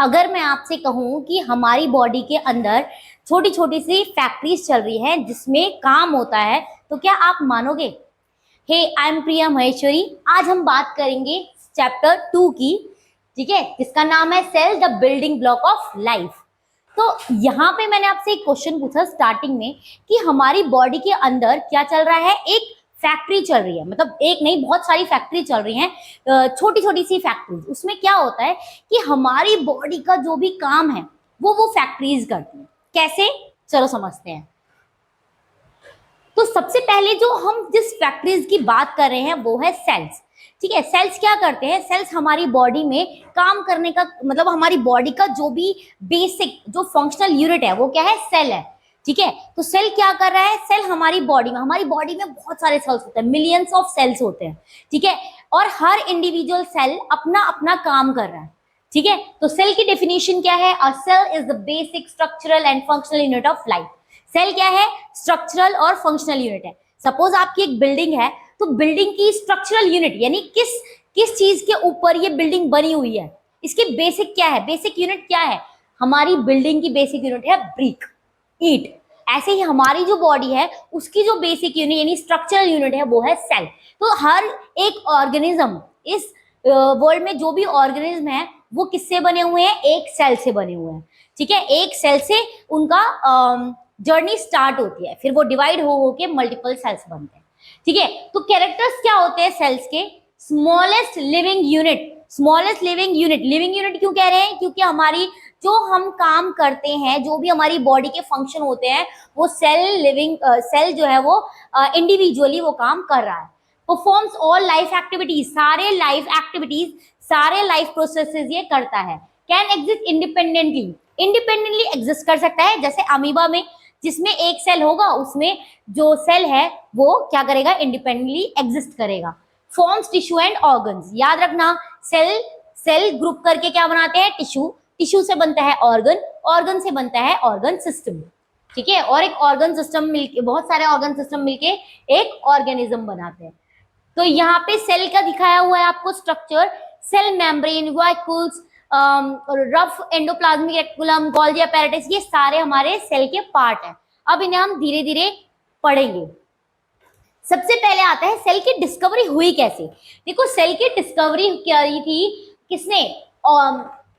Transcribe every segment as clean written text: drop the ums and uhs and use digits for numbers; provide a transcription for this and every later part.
अगर मैं आपसे कहूं कि हमारी बॉडी के अंदर छोटी छोटी सी फैक्ट्रीज चल रही हैं जिसमें काम होता है, तो क्या आप मानोगे? हे, आई एम प्रिया महेश्वरी। आज हम बात करेंगे चैप्टर 2 की, ठीक है, जिसका नाम है cell the building block of life. तो यहाँ पे मैंने आपसे एक क्वेश्चन पूछा स्टार्टिंग में कि हमारी बॉडी के अंदर क्या चल रहा है। एक फैक्ट्री चल रही है, मतलब एक नहीं, बहुत सारी फैक्ट्री चल रही हैं, छोटी छोटी सी फैक्ट्रीज। उसमें क्या होता है कि हमारी बॉडी का जो भी काम है वो फैक्ट्रीज करती हैं। कैसे, चलो समझते हैं। तो सबसे पहले जो हम जिस फैक्ट्रीज की बात कर रहे हैं वो है सेल्स। ठीक है, सेल्स क्या करते हैं? सेल्स हमारी बॉडी में काम करने का मतलब हमारी बॉडी का जो भी बेसिक जो फंक्शनल यूनिट है वो क्या है? सेल है। ठीक है, तो सेल क्या कर रहा है? सेल हमारी बॉडी में बहुत सारे सेल्स होते हैं, मिलियंस ऑफ सेल्स होते हैं। ठीक है, और हर इंडिविजुअल सेल अपना अपना काम कर रहा है। ठीक है, तो सेल की डेफिनेशन क्या है? A cell is the basic structural and functional unit of life. Cell क्या है? स्ट्रक्चरल और फंक्शनल यूनिट है। सपोज आपकी एक बिल्डिंग है, तो बिल्डिंग की स्ट्रक्चरल यूनिट यानी किस चीज के ऊपर ये बिल्डिंग बनी हुई है, इसकी बेसिक क्या है? बेसिक यूनिट क्या है? हमारी बिल्डिंग की बेसिक यूनिट है ब्रिक, ईंट। ऐसे ही हमारी जो बॉडी है उसकी जो बेसिक यूनिट यानी स्ट्रक्चरल यूनिट है वो है सेल। तो हर एक ऑर्गेनिज्म, इस वर्ल्ड में जो भी ऑर्गेनिज्म है वो किससे बने हुए हैं? एक सेल से बने हुए हैं। ठीक है, एक सेल से उनका जर्नी स्टार्ट होती है, फिर वो डिवाइड हो के मल्टीपल सेल्स बनते हैं। ठीक है, तो कैरेक्टर्स क्या होते हैं सेल्स के? Smallest living unit. Smallest living unit, living unit क्यों कह रहे हैं? क्योंकि हमारी जो हम काम करते हैं, जो भी हमारी बॉडी के फंक्शन होते हैं, वो सेल जो है वो इंडिविजुअली वो काम कर रहा है। परफॉर्म्स ऑल लाइफ एक्टिविटीज, सारे लाइफ प्रोसेसेस ये करता है। Can exist independently, independently exist कर सकता है। जैसे अमीबा में जिसमें एक सेल होगा उसमें जो सेल है वो क्या करेगा? इंडिपेंडेंटली एग्जिस्ट करेगा। फॉर्म्स टिश्यू एंड ऑर्गन्स, याद रखना सेल ग्रुप करके क्या बनाते हैं? टिश्यू से बनता है ऑर्गन से बनता है ऑर्गन सिस्टम। ठीक है, और एक ऑर्गन सिस्टम मिलके, बहुत सारे ऑर्गन सिस्टम मिलके एक ऑर्गेनिज्म बनाते हैं। तो यहाँ पे सेल का दिखाया हुआ है आपको structure. Cell membrane, vacuoles, rough endoplasmic reticulum, Golgi apparatus, ये सारे हमारे सेल के पार्ट हैं। अब इन्हें हम धीरे धीरे पढ़ेंगे। सबसे पहले आता है सेल की डिस्कवरी हुई कैसे। देखो, सेल की डिस्कवरी करी थी किसने?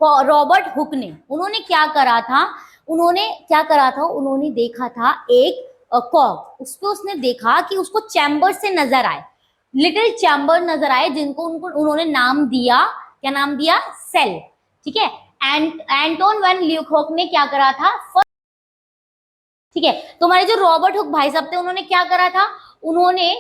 रॉबर्ट हुक ने। उन्होंने क्या करा था? उन्होंने देखा था एक कॉक, उसको उसने देखा कि उसको चैम्बर से नजर आए, लिटिल चैम्बर नजर आए, जिनको उन्होंने नाम दिया, क्या नाम दिया? सेल। ठीक है, एंटोन वैन ल्यूकोक ने क्या करा था? ठीक है, तो हमारे जो रॉबर्ट हुक भाई साहब थे उन्होंने क्या करा था? उन्होंने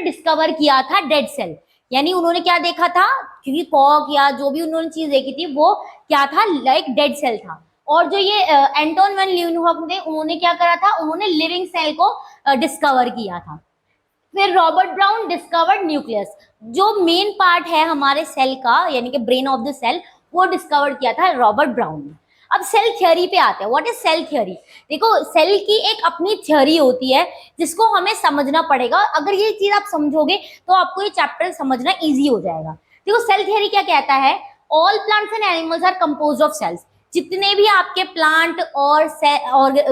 डिस्कवर किया था डेड सेल। यानी उन्होंने क्या देखा था? क्योंकि कॉक या जो भी उन्होंने चीज देखी थी वो क्या था? लाइक डेड सेल था। और जो ये एंटोन वैन ल्यूकोक थे उन्होंने क्या करा था? उन्होंने लिविंग सेल को डिस्कवर किया था। फिर रॉबर्ट ब्राउन डिस्कवर्ड न्यूक्लियस, जो मेन पार्ट है हमारे सेल का यानी कि ब्रेन ऑफ द सेल, वो डिस्कवर किया था रॉबर्ट ब्राउन ने। अब सेल थ्योरी पे आते हैं। What is cell theory? देखो, सेल की एक अपनी थ्योरी होती है जिसको हमें समझना पड़ेगा। अगर ये चीज आप समझोगे तो आपको ये चैप्टर समझना इजी हो जाएगा। देखो, सेल थ्योरी क्या कहता है? All plants and animals are composed of cells. जितने भी आपके प्लांट और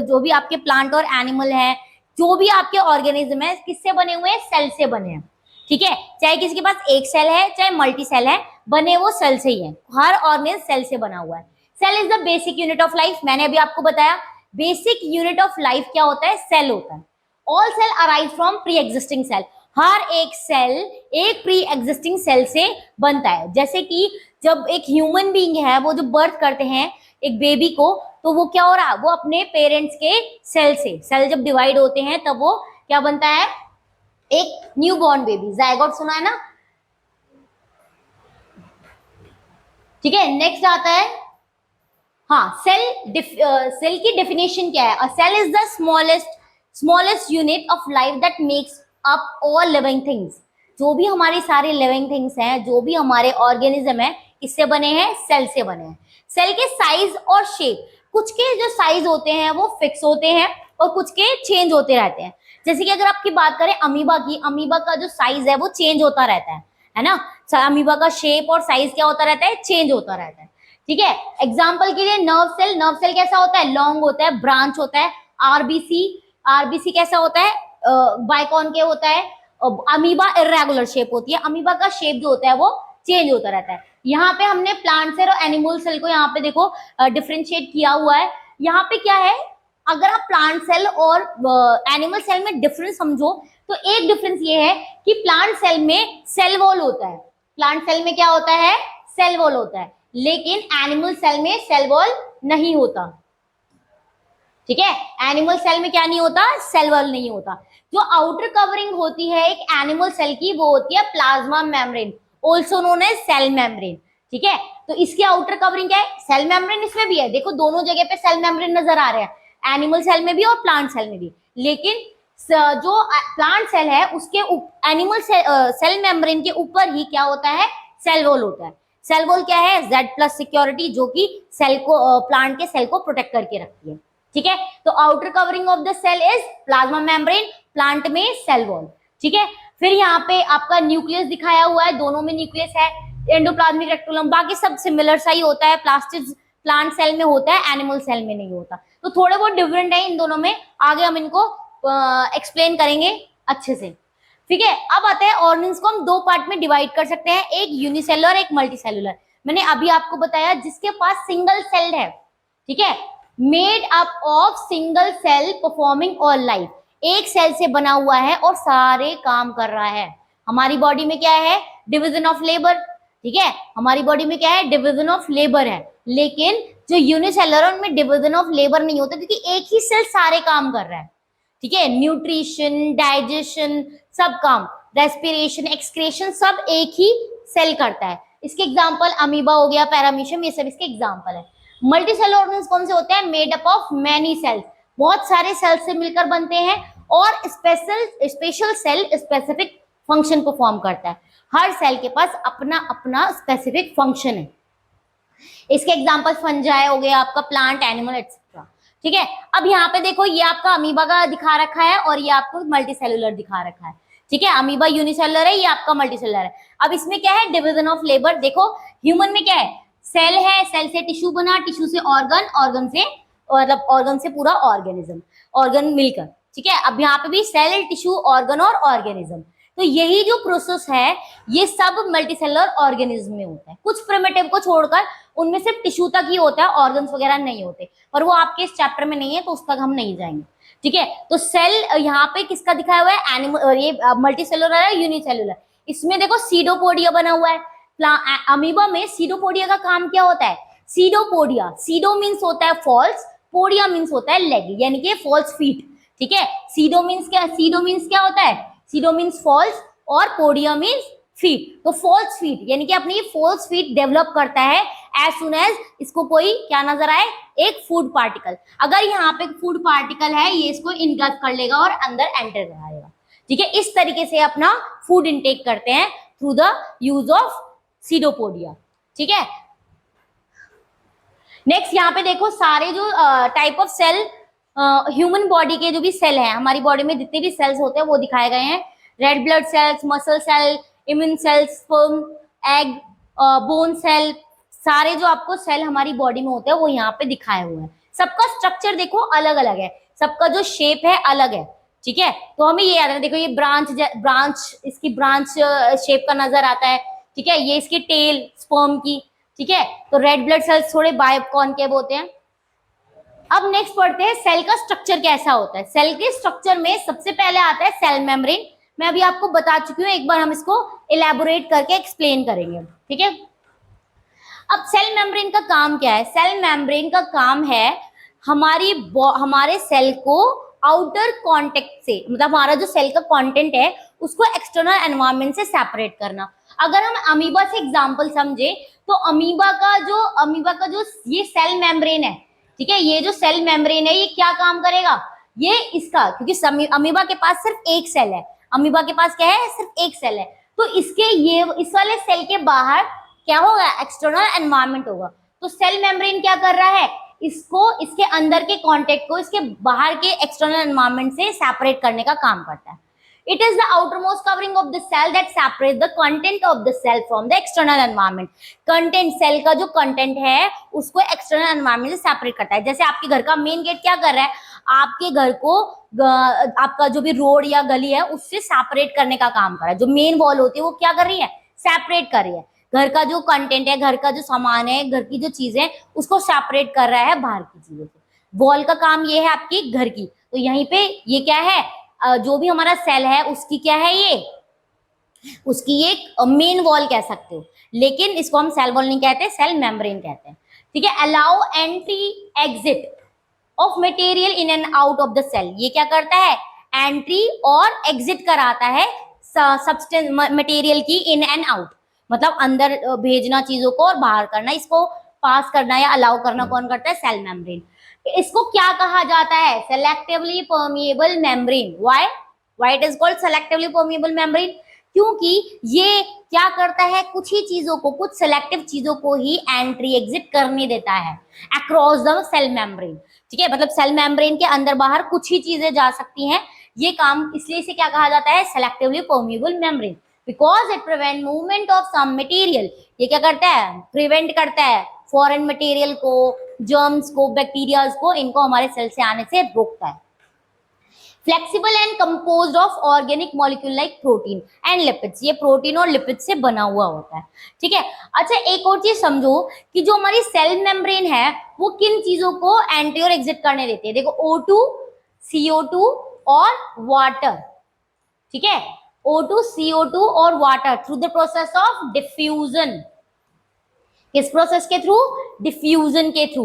जो भी आपके प्लांट और एनिमल है, जो भी आपके ऑर्गेनिज्म है, किससे बने हुए हैं? सेल से बने हैं। ठीक है, चाहे किसी के पास एक सेल है चाहे मल्टी सेल है, बने वो सेल से ही है। हर ऑर्गेनिज्म सेल से बना हुआ है। Cell is the basic unit of life. मैंने अभी आपको बताया बेसिक यूनिट ऑफ लाइफ क्या होता है? सेल होता है। All cell arise from pre existing cell. हर एक सेल एक प्री एग्जिस्टिंग सेल से बनता है। जैसे कि जब एक ह्यूमन बीइंग है वो जो बर्थ करते हैं एक बेबी को, तो वो क्या हो रहा है? वो अपने पेरेंट्स के सेल से, सेल जब डिवाइड होते हैं तब वो क्या बनता है? एक न्यू बॉर्न बेबी, जायगोट सुना है ना? ठीक है, नेक्स्ट आता है, हाँ, सेल की डेफिनेशन क्या है? A cell is the smallest unit of life that makes up all living things. जो भी हमारी सारी लिविंग थिंग्स हैं, जो भी हमारे ऑर्गेनिज्म है, किससे बने हैं? सेल से बने हैं। सेल के साइज और शेप, कुछ के जो साइज होते हैं वो फिक्स होते हैं और कुछ के चेंज होते रहते हैं। जैसे कि अगर आपकी बात करें अमीबा की, अमीबा का जो साइज है वो चेंज होता रहता है ना? अमीबा का शेप और साइज क्या होता रहता है, चेंज होता रहता है। ठीक है, एग्जाम्पल के लिए नर्व सेल कैसा होता है, लॉन्ग होता है, ब्रांच होता है। आरबीसी कैसा होता है, बाइकॉनकेव होता है। अमीबा इर्रेगुलर शेप होती है, अमीबा का शेप जो होता है वो चेंज होता रहता है। यहाँ पे हमने प्लांट सेल और एनिमल सेल को यहाँ पे देखो डिफरेंशिएट किया हुआ है। यहाँ पे क्या है, अगर आप प्लांट सेल और एनिमल सेल में डिफरेंस समझो तो एक डिफरेंस ये है कि प्लांट सेल में सेल वॉल होता है। प्लांट सेल में क्या होता है, सेल वॉल होता है, लेकिन एनिमल सेल में सेल वॉल नहीं होता। ठीक है, एनिमल सेल में क्या नहीं होता, सेल वॉल नहीं होता। जो आउटर कवरिंग होती है एक एनिमल सेल की वो होती है plasma membrane, also known as cell membrane. ठीक है, तो इसकी आउटर कवरिंग क्या है, सेल मेम्ब्रेन इसमें भी है। देखो दोनों जगह पे सेल मेम्ब्रेन नजर आ रहे हैं, एनिमल सेल में भी और प्लांट सेल में भी। लेकिन जो प्लांट सेल है उसके एनिमल सेल मेम्ब्रेन के ऊपर ही क्या होता है, सेल वॉल होता है। सेल वॉल क्या है, Z+ सिक्योरिटी, जो कि सेल को प्लांट के सेल को प्रोटेक्ट करके रखती है। ठीक है, तो outer covering of the cell is plasma membrane, plant में सेल वॉल। ठीक है, फिर यहाँ पे आपका न्यूक्लियस दिखाया हुआ है, दोनों में न्यूक्लियस है, एंडोप्लाज्मिक रेक्टुलम, बाकी सब सिमिलर सा ही होता है। प्लास्टिड प्लांट सेल में होता है, एनिमल सेल में नहीं होता, तो थोड़े बहुत डिफरेंट है इन दोनों में। आगे हम इनको एक्सप्लेन करेंगे अच्छे से। ठीक है, अब आते हैं ऑर्गन्स को हम दो पार्ट में डिवाइड कर सकते हैं, एक यूनिसेलुलर एक मल्टीसेलुलर। मैंने अभी आपको बताया जिसके पास सिंगल सेल है, ठीक है, made up of single cell performing all life, एक सेल से बना हुआ है और सारे काम कर रहा है। हमारी बॉडी में क्या है, डिवीजन ऑफ लेबर। ठीक है, हमारी बॉडी में क्या है, डिवीजन ऑफ लेबर है। लेकिन जो यूनिसेलुलर उनमें डिवीजन ऑफ लेबर नहीं होता, क्योंकि एक ही सेल सारे काम कर रहा है। ठीक है, न्यूट्रिशन, डाइजेशन, सब काम, रेस्पिरेशन, एक्सक्रेशन, सब एक ही सेल करता है। इसके एग्जांपल अमीबा हो गया, पैरामीशियम, ये सब इसके एग्जांपल है। मल्टीसेलुलर ऑर्गन्स कौन से होते हैं, made up of many cells, बहुत सारे सेल्स से मिलकर बनते हैं, और special cell specific function perform करता है। हर सेल के पास अपना अपना स्पेसिफिक फंक्शन है। इसके एग्जांपल फंजाई हो गया आपका, प्लांट, एनिमल, एक्सेट्रा। ठीक है, अब यहाँ पे देखो ये आपका अमीबा का दिखा रखा है और ये आपको मल्टीसेलुलर दिखा रखा है। ठीक है, अमीबा यूनिसेलुलर है, ये आपका मल्टीसेलुलर है। अब इसमें क्या है, डिवीजन ऑफ लेबर। देखो ह्यूमन में क्या है, सेल है, सेल से टिश्यू बना, टिश्यू से ऑर्गन, ऑर्गन से मतलब ऑर्गन से पूरा ऑर्गेनिज्म, ऑर्गन मिलकर। ठीक है, अब यहाँ पे भी सेल, टिश्यू, ऑर्गन और ऑर्गेनिज्म। तो यही जो प्रोसेस है ये सब मल्टीसेलुलर ऑर्गेनिज्म में होता है। कुछ प्रिमिटिव को छोड़कर उनमें सिर्फ टिश्यू तक ही होता है, ऑर्गन्स वगैरह नहीं होते, और वो आपके इस चैप्टर में नहीं है तो उस तक हम नहीं जाएंगे। ठीक है, तो सेल यहाँ पे किसका दिखाया हुआ है, एनिमल, ये मल्टीसेलुलर है, यूनिसेलुलर। इसमें देखो सीडोपोडिया बना हुआ है। अमीबा में सीडोपोडिया का काम क्या होता है, सीडोपोडिया, सीडो मीन्स होता है फॉल्स, पोडिया मीन्स होता है लेग, यानी कि फॉल्स फीट। ठीक है, सीडो मीन्स क्या होता है, सीडो मीन्स फॉल्स और पोडिया मीन्स फीट। तो फॉल्स फीट यानी कि अपनी फॉल्स फीट डेवलप करता है एज सुन एज इसको कोई क्या नजर आए, एक फूड पार्टिकल। अगर यहाँ पे फूड पार्टिकल है, ये इसको इनगल्फ कर लेगा और अंदर एंटर कराएगा। ठीक है, इस तरीके से अपना फूड इनटेक करते हैं through the use of pseudopodia. ठीक है, नेक्स्ट यहाँ पे देखो सारे जो type of cell human body के जो भी सेल है, हमारी बॉडी में जितने भी सेल्स होते हैं वो दिखाए गए हैं। Red blood cells, muscle cell, immune cells, sperm, egg, bone cell, सारे जो आपको सेल हमारी बॉडी में होते हैं वो यहाँ पे दिखाए हुए हैं। सबका स्ट्रक्चर देखो अलग अलग है, सबका जो शेप है अलग है। ठीक है, तो हमें ये याद है, देखो ये ब्रांच इसकी ब्रांच शेप का नजर आता है। ठीक है, ये इसकी टेल स्पर्म की। ठीक है, तो रेड ब्लड सेल्स थोड़े बायोकॉन्केव होते हैं। अब नेक्स्ट पढ़ते हैं सेल का स्ट्रक्चर कैसा होता है। सेल के स्ट्रक्चर में सबसे पहले आता है सेल मेम्ब्रेन। मैं अभी आपको बता चुकी हूँ, एक बार हम इसको इलेबोरेट करके एक्सप्लेन करेंगे। ठीक है, अब सेल मेम्ब्रेन का काम क्या है, सेल मेम्ब्रेन का काम है हमारे सेल को आउटर कांटेक्ट से, मतलब हमारा जो सेल का कंटेंट है उसको एक्सटर्नल एनवायरनमेंट से सेपरेट करना। अगर हम अमीबा से एग्जांपल समझे तो अमीबा का जो ये सेल मेम्ब्रेन है, ठीक है, ये जो सेल मेम्ब्रेन है ये क्या काम करेगा, ये इसका, क्योंकि अमीबा के पास सिर्फ एक सेल है, अमीबा के पास क्या है, सिर्फ एक सेल है, तो इस वाले सेल के बाहर क्या होगा, एक्सटर्नल एनवायरनमेंट होगा। तो सेल मेम्ब्रेन क्या कर रहा है, इसको इसके अंदर के कांटेक्ट को इसके बाहर के एक्सटर्नल एनवायरनमेंट से सेपरेट करने का काम करता है। It is the outermost covering of the cell that separates the content of the cell from the external environment. Content, cell का जो कंटेंट है उसको एक्सटर्नल एनवायरमेंट से सेपरेट करता है. जैसे आपके घर का मेन गेट क्या कर रहा है, आपके घर को आपका जो भी रोड या गली है उससे सेपरेट करने का काम कर रहा है. जो मेन वॉल होती है वो क्या कर रही है, सेपरेट कर रही है. घर का जो कंटेंट है, घर का जो सामान है, घर की जो चीजें उसको सेपरेट कर रहा है बाहर की चीजों से. वॉल का काम ये है आपकी घर की. तो यहीं पे ये क्या है, जो भी हमारा सेल है उसकी क्या है, ये उसकी एक मेन वॉल कह सकते हो, लेकिन इसको हम सेल वॉल नहीं कहते, सेल मेम्ब्रेन कहते हैं. ठीक है. Allow entry exit of material in and out of the cell. ये क्या करता है, एंट्री और एग्जिट कराता है सब्सटेंस मटेरियल की इन एंड आउट. मतलब अंदर भेजना चीजों को और बाहर करना, इसको पास करना या अलाउ करना कौन करता है, सेल मेम्ब्रेन. इसको क्या कहा जाता है, selectively permeable membrane. Why it is called selectively permeable membrane, क्योंकि ये क्या करता है, कुछ ही चीजों को, कुछ सेलेक्टिव चीजों को ही एंट्री एग्जिट करने देता है अक्रॉस द सेल मेम्ब्रेन. ठीक है. मतलब सेल मेम्ब्रेन के अंदर बाहर कुछ ही चीजें जा सकती हैं. ये काम इसलिए इसे क्या कहा जाता है, selectively permeable membrane, because it prevent movement of some material. ये क्या करता है, प्रिवेंट करता है फॉरेन मटेरियल को, जर्म्स को, बैक्टीरियाज को, इनको हमारे सेल से आने से रोकता है. Flexible and composed of organic molecule like protein and lipids. ये प्रोटीन और लिपिड से बना हुआ होता है. ठीक है. अच्छा, एक और चीज समझो कि जो हमारी सेल मेम्ब्रेन है वो किन चीजों को एंट्री और एग्जिट करने देती है. देखो, O2, CO2 और वाटर. ठीक है. O2, CO2 और water through the process of diffusion. किस प्रोसेस के थ्रू, डिफ्यूजन के थ्रू.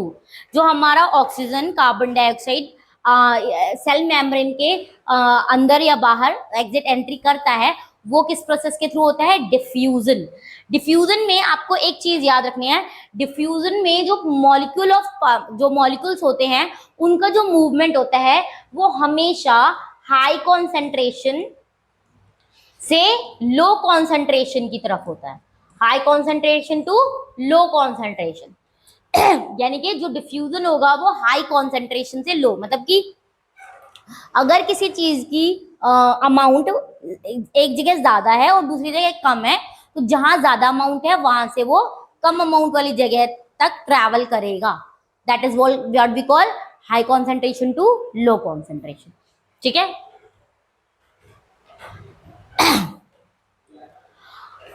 जो हमारा oxygen, carbon dioxide cell membrane के अंदर या बाहर एग्जिट एंट्री करता है, वो किस प्रोसेस के थ्रू होता है, डिफ्यूजन. डिफ्यूजन में आपको एक चीज याद रखनी है, डिफ्यूजन में जो मॉलिक्यूल्स होते हैं उनका जो मूवमेंट होता है वो हमेशा हाई कॉन्सेंट्रेशन से लो कॉन्सेंट्रेशन की तरफ होता है. High concentration to low concentration. यानी कि जो डिफ्यूजन होगा वो हाई कॉन्सेंट्रेशन से लो, मतलब कि अगर किसी चीज की अमाउंट एक जगह ज्यादा है और दूसरी जगह कम है, तो जहां ज्यादा अमाउंट है वहां से वो कम अमाउंट वाली जगह तक ट्रैवल करेगा. That is what we call high concentration to low concentration. ठीक है.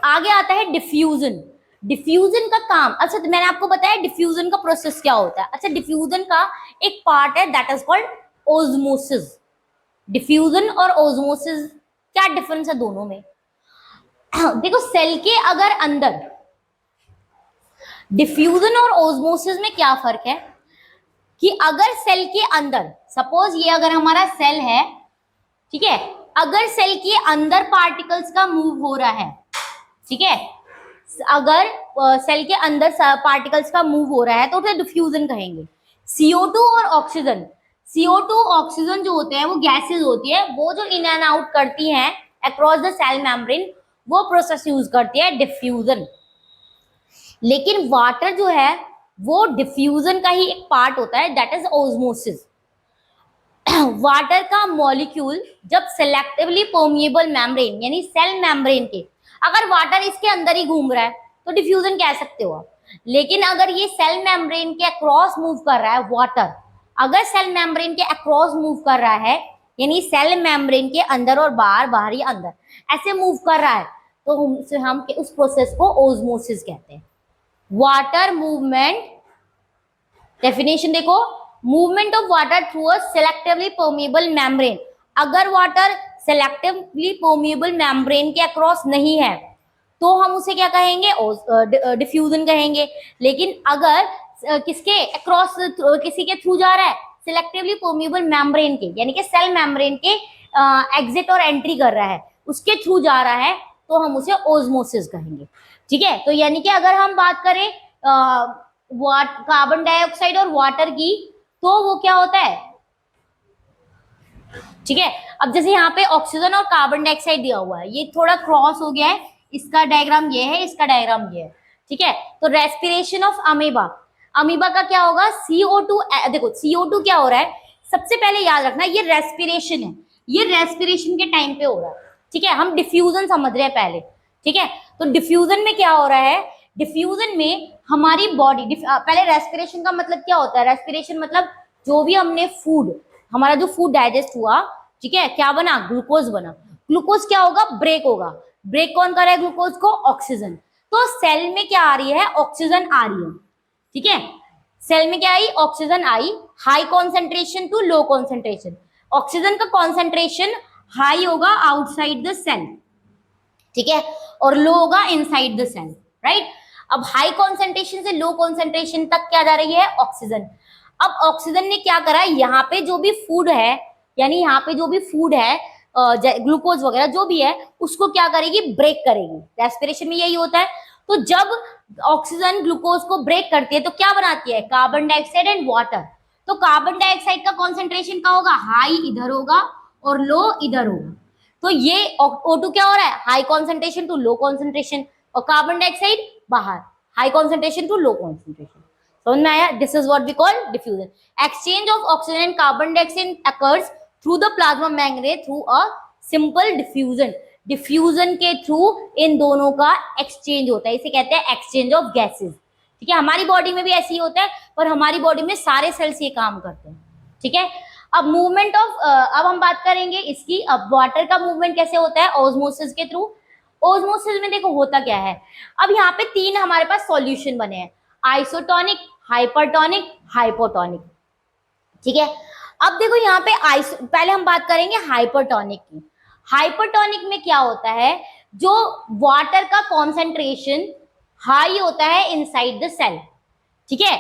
आगे आता है डिफ्यूजन. डिफ्यूजन का काम, अच्छा तो मैंने आपको बताया डिफ्यूजन का प्रोसेस क्या होता है. अच्छा, डिफ्यूजन का एक पार्ट है that is called osmosis. Diffusion और ओस्मोसिस, क्या डिफरेंस है दोनों में. देखो, सेल के अगर अंदर डिफ्यूजन और ओस्मोसिस में क्या फर्क है कि अगर सेल के अंदर, सपोज ये अगर हमारा सेल है, ठीक है, अगर सेल के अंदर पार्टिकल्स का मूव हो रहा है, ठीक है, अगर सेल के अंदर पार्टिकल्स का मूव हो रहा है तो उसे डिफ्यूजन कहेंगे. CO2 और ऑक्सीजन, CO2 ऑक्सीजन जो होते हैं वो गैसेस होती है, वो जो इन एंड आउट करती हैं अक्रॉस द सेल मेम्ब्रेन, वो प्रोसेस यूज करती है डिफ्यूजन. लेकिन वाटर जो है वो डिफ्यूजन का ही एक पार्ट होता है, दैट इज ओस्मोसिस. वाटर का मॉलिक्यूल जब सेलेक्टिवली परमिएबल मेम्ब्रेन यानी सेल मेम्ब्रेन के, अगर वाटर इसके अंदर ही घूम रहा है तो डिफ्यूजन कह सकते हो आप. लेकिन अगर ये सेल मेम्ब्रेन के अक्रॉस मूव कर रहा है, वाटर अगर सेल मेम्ब्रेन के अक्रॉस मूव कर रहा है, यानी सेल मेम्ब्रेन के अंदर और बाहर, बाहर या अंदर ऐसे मूव कर रहा है, तो हम उस प्रोसेस को ओस्मोसिस कहते हैं. वाटर मूवमेंट, डेफिनेशन देखो, movement of water through a selectively permeable membrane. अगर वाटर सेलेक्टिवली परमिएबल मेम्ब्रेन के अक्रॉस नहीं है तो हम उसे क्या कहेंगे, डिफ्यूजन कहेंगे. लेकिन अगर किसके अक्रॉस, किसी के थ्रू जा रहा है, सेलेक्टिवली परमिएबल मेम्ब्रेन के, यानी कि सेल मेम्ब्रेन के एग्जिट और एंट्री कर रहा है, उसके थ्रू जा रहा है, तो हम उसे ओस्मोसिस कहेंगे. ठीक है. तो यानी कि अगर हम बात करें कार्बन डाइऑक्साइड और वाटर की, तो वो क्या होता है, ठीक है. अब जैसे यहाँ पे ऑक्सीजन और कार्बन डाइऑक्साइड दिया हुआ है, ये थोड़ा क्रॉस हो गया है, इसका डायग्राम ये है, इसका डायग्राम ये है. ठीक है. तो रेस्पिरेशन ऑफ अमीबा, अमीबा का क्या होगा, CO2. देखो CO2 क्या हो रहा है, सबसे पहले याद रखना ये रेस्पिरेशन है. ये रेस्पिरेशन के टाइम पे हो रहा है, ठीक है। हम डिफ्यूजन समझ रहे हैं पहले, ठीक है। तो डिफ्यूजन में क्या हो रहा है, डिफ्यूजन में हमारी बॉडी, पहले रेस्पिरेशन का मतलब क्या होता है, रेस्पिरेशन मतलब जो भी हमने फूड, हमारा जो फूड डाइजेस्ट हुआ, ठीक है, क्या बना, ग्लूकोज बना। ग्लूकोज क्या होगा, ब्रेक होगा। ब्रेक कौन कर रहा है ग्लूकोज को, ऑक्सीजन। तो सेल में क्या आ रही है, ऑक्सीजन आ रही है, ठीक है। सेल में क्या आई, ऑक्सीजन आई, high concentration to low concentration. Oxygen का कॉन्सेंट्रेशन हाई होगा आउटसाइड द सेल, ठीक है, और लो होगा इनसाइड द सेल, राइट। अब हाई कॉन्सेंट्रेशन से लो कॉन्सेंट्रेशन तक क्या जा रही है, ऑक्सीजन। अब ऑक्सीजन ने क्या करा, यहाँ पे जो भी फूड है, यानी यहाँ पे जो भी फूड है, ग्लूकोज वगैरह जो भी है, उसको क्या करेगी, ब्रेक करेगी। रेस्पिरेशन में यही होता है। तो जब ऑक्सीजन ग्लूकोज को ब्रेक करती है तो क्या बनाती है, कार्बन डाइऑक्साइड एंड वाटर। तो कार्बन डाइऑक्साइड का कॉन्सेंट्रेशन का होगा, हाई इधर होगा और लो इधर होगा। तो ये O2 क्या हो रहा है, high concentration to low concentration, और कार्बन डाइऑक्साइड बाहर, high concentration to low concentration. समझ में आया, this is what we call diffusion. Exchange of oxygen and carbon dioxide occurs through the plasma membrane through a simple diffusion. Diffusion के through इन दोनों का exchange होता है, इसे कहते हैं एक्सचेंज ऑफ गैसेस, ठीक है। हमारी बॉडी में भी ऐसे ही होता है, पर हमारी बॉडी में सारे सेल्स ये काम करते हैं, ठीक है। अब मूवमेंट ऑफ, अब हम बात करेंगे इसकी, अब वाटर का मूवमेंट कैसे होता है, ऑस्मोसिस के थ्रू। ऑस्मोसिस में देखो होता क्या है, अब यहाँ पे तीन हमारे पास सॉल्यूशन बने हैं, आइसोटोनिक, हाइपरटोनिक, हाइपोटोनिक, ठीक है। अब देखो यहाँ पे पहले हम बात करेंगे हाइपरटोनिक की। हाइपरटोनिक में क्या होता है, जो वाटर का कॉन्सेंट्रेशन हाई होता है इनसाइड द सेल, ठीक है।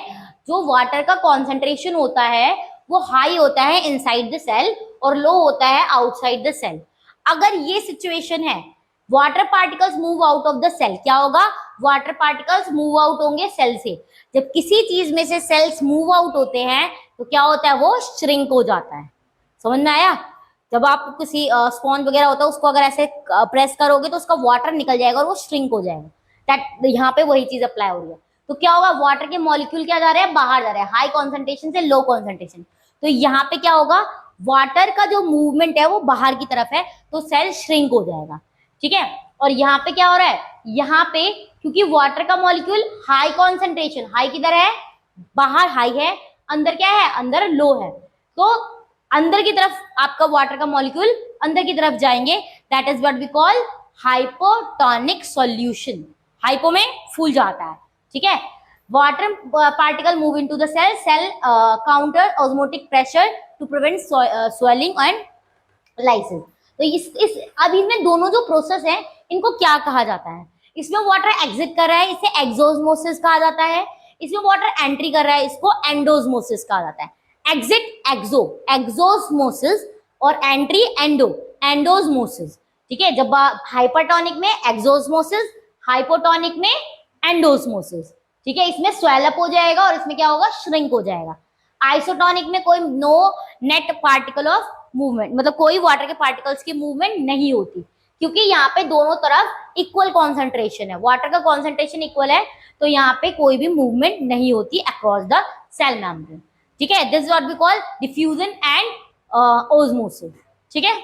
जो वाटर का कॉन्सेंट्रेशन होता है वो हाई होता है इनसाइड द सेल और लो होता है आउटसाइड द सेल। अगर ये सिचुएशन है, water particles move out of the cell, क्या होगा, वाटर पार्टिकल्स मूव आउट होंगे सेल से। जब किसी चीज में से सेल्स मूव आउट होते हैं तो क्या होता है, वो श्रिंक हो जाता है। समझ में आया। जब आप किसी स्पॉन्ज वगैरह होता है उसको अगर ऐसे प्रेस करोगे तो उसका वाटर निकल जाएगा और वो श्रिंक हो जाएगा। दैट यहाँ पे वही चीज अप्लाई हो रही है। तो क्या होगा, वाटर के मॉलिक्यूल क्या जा रहे हैं, बाहर जा रहे हैं, हाई कॉन्सेंट्रेशन से लो कॉन्सेंट्रेशन। तो यहाँ पे क्या होगा, वाटर का जो मूवमेंट है वो बाहर की तरफ है, तो सेल श्रिंक हो जाएगा, ठीक है। और यहाँ पे क्या हो रहा है, यहाँ पे क्योंकि वाटर का मॉलिक्यूल हाई कॉन्सेंट्रेशन, हाई किधर है, बाहर हाई है, अंदर क्या है, अंदर लो है, तो अंदर की तरफ आपका वाटर का मॉलिक्यूल अंदर की तरफ जाएंगे, that is what we call hypotonic solution. Hypo में फूल जाता है, ठीक है। Water particle move into the cell, cell counter osmotic pressure to prevent swelling and lysis. तो इस अब इनमें दोनों जो प्रोसेस है इनको क्या कहा जाता है, इसमें वाटर एग्जिट कर रहा है, इसे एक्सोस्मोसिस कहा जाता है। इसमें वाटर एंट्री कर रहा है, इसको एंडोस्मोसिस कहा जाता है। एग्जिट एक्सो, एक्सोस्मोसिस, और एंट्री एंडो, एंडोस्मोसिस, ठीक है। जब हाइपरटोनिक में एक्सोस्मोसिस, हाइपोटोनिक में एंडोस्मोसिस, ठीक है। इसमें स्वेलअप हो जाएगा और इसमें क्या होगा, श्रिंक हो जाएगा। आइसोटोनिक में कोई no net particle of movement, मतलब कोई वाटर के पार्टिकल्स की मूवमेंट नहीं होती, क्योंकि यहाँ पे दोनों तरफ इक्वल कॉन्सेंट्रेशन है, वाटर का कॉन्सेंट्रेशन इक्वल है, तो यहाँ पे कोई भी मूवमेंट नहीं होती अक्रॉस द सेल मेम्ब्रेन, ठीक है। This what we call diffusion and osmosis, ठीक है।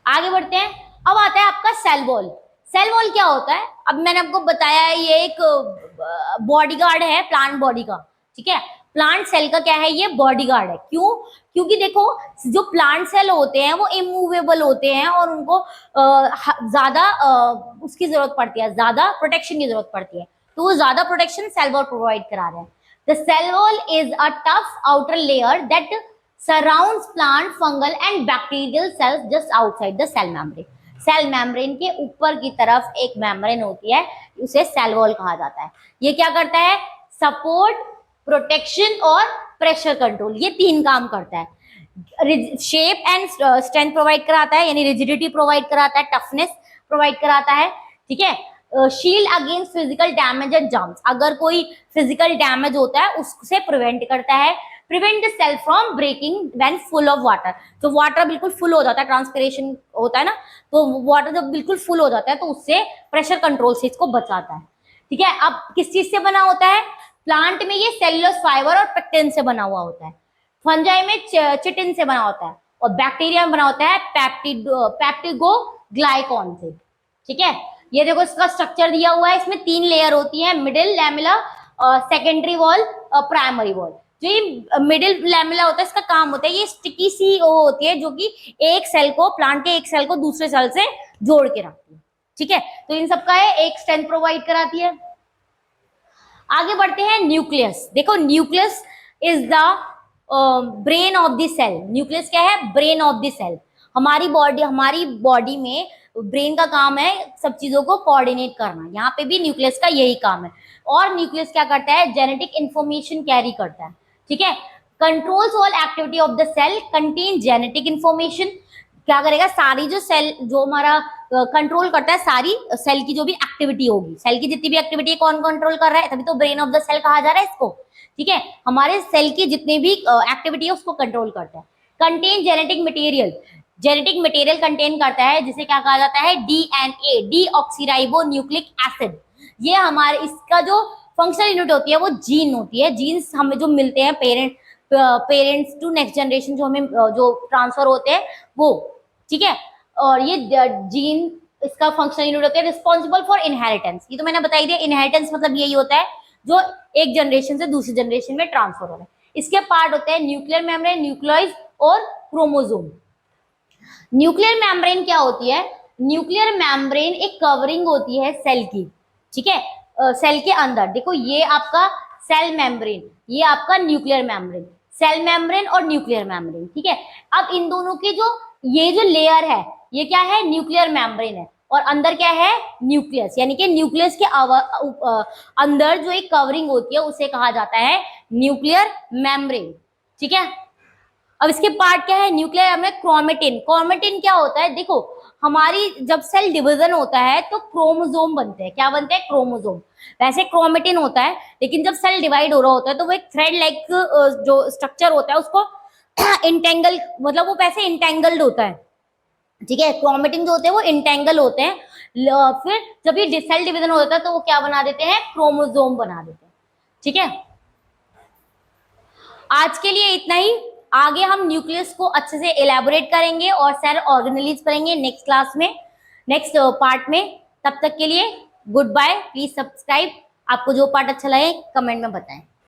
आगे बढ़ते हैं। अब आता है आपका सेल वॉल। सेल वॉल क्या होता है, अब मैंने आपको बताया है ये एक बॉडीगार्ड है प्लांट बॉडी का, ठीक है। प्लांट सेल का क्या है, ये बॉडीगार्ड है। क्यों, क्योंकि देखो जो प्लांट सेल होते हैं वो इमूवेबल होते हैं और उनको ज्यादा उसकी जरूरत पड़ती है, ज्यादा प्रोटेक्शन की जरूरत पड़ती है, तो वो ज्यादा प्रोटेक्शन सेल वॉल प्रोवाइड करा रहे हैं। The cell wall is a tough outer layer that surrounds plant fungal and bacterial cells just outside the cell membrane। Cell membrane के ऊपर की तरफ एक मेम्ब्रेन होती है, उसे सेल वॉल कहा जाता है। ये क्या करता है, सपोर्ट, प्रोटेक्शन और प्रेशर कंट्रोल, ये तीन काम करता है। शेप एंड स्ट्रेंथ प्रोवाइड कराता है, यानी रिजिडिटी प्रोवाइड कराता है, टफनेस प्रोवाइड कराता है, ठीक है। Shield against physical damage and germs, अगर कोई फिजिकल डैमेज होता है उससे प्रिवेंट करता है। Prevent the cell from breaking when full of water, तो वाटर बिल्कुल फुल हो जाता है, ट्रांसपिरेशन होता है ना, तो वाटर जब बिल्कुल फुल हो जाता है तो उससे प्रेशर कंट्रोल से इसको बचाता है, ठीक है। अब किस चीज से बना होता है, प्लांट में ये सेल्यूलोज फाइबर और पेक्टिन से बना हुआ होता है, फंजाई में चिटिन से बना होता है, और बैक्टीरिया में बना होता है पेप्टिडोग्लाइकॉन से। ठीक है, ये देखो इसका स्ट्रक्चर दिया हुआ है, इसमें 3 लेयर होती है, middle lamella, secondary wall, primary wall. जो ये मिडिल लैमेला होता है, इसका काम होता है, ये स्टिकी सी वो होती है जो कि एक सेल को, प्लांट के एक सेल को दूसरे सेल से जोड़ के रखती है। ठीक है, तो इन सबका है एक स्ट्रेंथ प्रोवाइड कराती है। आगे बढ़ते हैं, न्यूक्लियस। देखो nucleus is the brain of the cell. Nucleus क्या है? Brain of the cell. हमारी बॉडी में ब्रेन का काम है सब चीजों को कोऑर्डिनेट करना, यहाँ पे भी न्यूक्लियस का यही काम है। और न्यूक्लियस क्या करता है? जेनेटिक इंफॉर्मेशन कैरी करता है। ठीक है, controls all activity of the cell, contain genetic information. क्या करेगा? सारी जो सेल, जो हमारा कंट्रोल करता है सारी सेल की जो भी एक्टिविटी होगी, सेल की जितनी भी एक्टिविटी कौन कंट्रोल कर रहा है, तभी तो ब्रेन ऑफ द सेल कहा जा रहा है इसको। ठीक है, हमारे सेल की जितनी भी एक्टिविटी है उसको कंट्रोल करता है। Contain genetic material, genetic material contain करता है जिसे क्या कहा जाता है? DNA, deoxyribo nucleic acid. ये हमारे, इसका जो फंक्शनल यूनिट होती है वो जीन होती है। जीन्स हमें जो मिलते हैं पेरेंट्स टू नेक्स्ट जनरेशन, जो हमें जो ट्रांसफर होते हैं वो। ठीक है, और ये जीन, इसका फंक्शनल यूनिट होता है रिस्पॉन्सिबल फॉर इनहेरिटेंस। ये तो मैंने बताई दिया, इनहेरिटेंस मतलब यही होता है जो एक जनरेशन से दूसरी जनरेशन में ट्रांसफर हो रहा है। इसके पार्ट होते हैं न्यूक्लियर मेम्ब्रेन, न्यूक्लियस और क्रोमोसोम। न्यूक्लियर मेम्ब्रेन क्या होती है? न्यूक्लियर मेम्ब्रेन एक कवरिंग होती है सेल की। ठीक है, सेल के अंदर देखो, ये आपका सेल मेम्ब्रेन, ये आपका न्यूक्लियर मेम्ब्रेन, सेल मेम्ब्रेन और न्यूक्लियर मेम्ब्रेन। ठीक है, अब इन दोनों की जो ये जो लेयर है, ये क्या है? न्यूक्लियर मेम्ब्रेन है, और अंदर क्या है? न्यूक्लियस। यानी कि न्यूक्लियस के अंदर जो एक कवरिंग होती है उसे कहा जाता है न्यूक्लियर मेम्ब्रेन। ठीक है, अब इसके पार्ट क्या है? न्यूक्लियर में क्रोमेटिन। क्रोमेटिन क्या होता है? देखो, हमारी जब सेल डिवीजन होता है तो क्रोमोसोम बनते हैं। क्या बनते हैं? क्रोमोसोम। वैसे क्रोमेटिन होता है, लेकिन जब सेल डिवाइड हो रहा होता है तो वो एक थ्रेड लाइक जो स्ट्रक्चर होता है उसको इंटेंगल, मतलब वो वैसे इंटेंगल्ड होता है। ठीक है, क्रोमेटिन जो होते हैं वो इंटेंगल होते हैं। फिर जब ये सेल डिवीजन होता है तो वो क्या बना देते हैं? क्रोमोसोम बना देते हैं। ठीक है, आज के लिए इतना ही। आगे हम न्यूक्लियस को अच्छे से एलैबोरेट करेंगे और सेल ऑर्गेनेल्स करेंगे नेक्स्ट क्लास में, नेक्स्ट पार्ट में। तब तक के लिए गुड बाय। Please subscribe. आपको जो पार्ट अच्छा लगे कमेंट में बताएं।